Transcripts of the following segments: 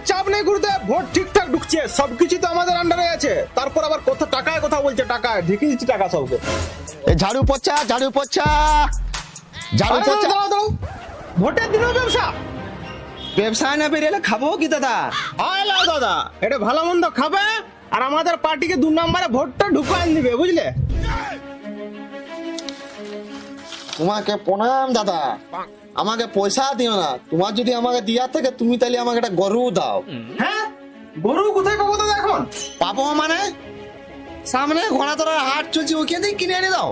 চাপ নেই গুরুদেব, ভোট ঠিকঠাক ঢুকছে, সবকিছু তো আমাদের আন্ডারে আছে। তারপর আবার টাকায় কথা বলছে, টাকায় ঢেকে দিচ্ছি টাকা সবকে। ঝাড়ু পোছা ঝাড়ু পোছা ঝাড়ু পোছা। ভোটের দিনেও ব্যবসা? ব্যবসায় না বেরিয়ে খাবো কি দাদা? আলো দাদা, এটা ভালো মন্দ খাবে আর আমাদের পার্টিকে 2 নম্বরে ভোটটা ঢুকান দিবে, বুঝলে? তোমাকে প্রণাম দাদা, আমাকে পয়সা দিও না। তোমার যদি আমাকে দিয়া থাকে তুমি তাহলে আমাকে একটা গরু দাও। হ্যাঁ, গরু কোথায় পাবো দাদা এখন? পাবো মানে সামনে ঘোড়া তোরা হাট চলছে, ওইখান থেকে কিনে এনে দাও।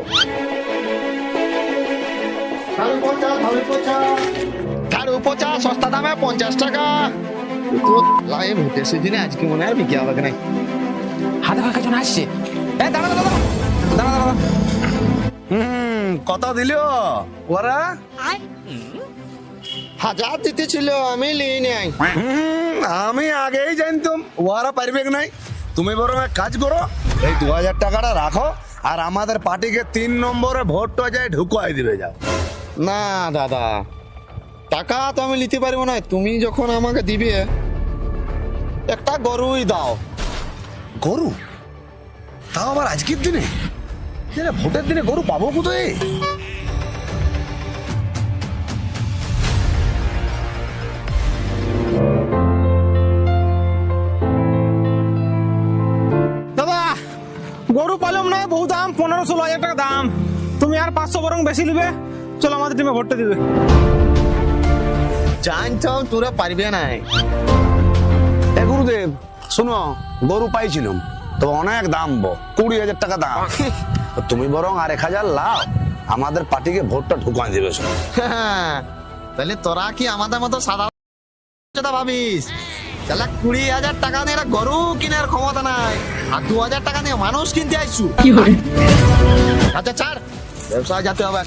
ঝাড়ু পোছা সস্তা দামে 50 টাকা। ভোটের সিজনে আজকে মনে হয় বিক্রি হবে নাই। হাতে ফাঁকা জন আসছে। দাঁড়া দাঁড়া দাঁড়া দাঁড়া দাঁড়া। কত দিল ওরা? 1000 দিতে ছিল, আমি লিয়ে নাই। আমি আগেই জানতাম ওরা পারবে নাই। তুমি বরং এক কাজ করো, এই 2000 টাকাটা রাখো আর আমাদের পার্টিকে 3 নম্বরে ভোটটা যায় ঢুকাই দিবে যাও। না দাদা, টাকা তো আমি নিতে পারবো না। তুমি যখন আমাকে দিবে একটা গরুই দাও। গরু? তাও আবার আজকের দিনে? ভোটের দিনে গরু পাবো কোথায়? দাদা, গরু পালম না, বহু দাম, 15-16 হাজার টাকা দাম। তুমি আর 500 বরং বেশি নিবে, চলো আমাদের টিমে ভোটটা দিবে। জানতাম তোরা পারবে না। এ গুরুদেব শোনো, গরু পাইছিলাম তো অনেক দাম, 20,000 টাকা দাম। তুমি বরং আর 1000 লাও, আমাদের পার্টিকে ভোটটা ঢুকাই দিবে। তাহলে তোরা কি আমাদের মতো সাধারণ ভাবিস? তাহলে 20,000 টাকা নিয়ে একটা গরু কেনার ক্ষমতা নাই, আর 2000 টাকা নিয়ে মানুষ কিনতে আসছু। আচ্ছা ছাড়, ব্যবসায় যেতে হবে।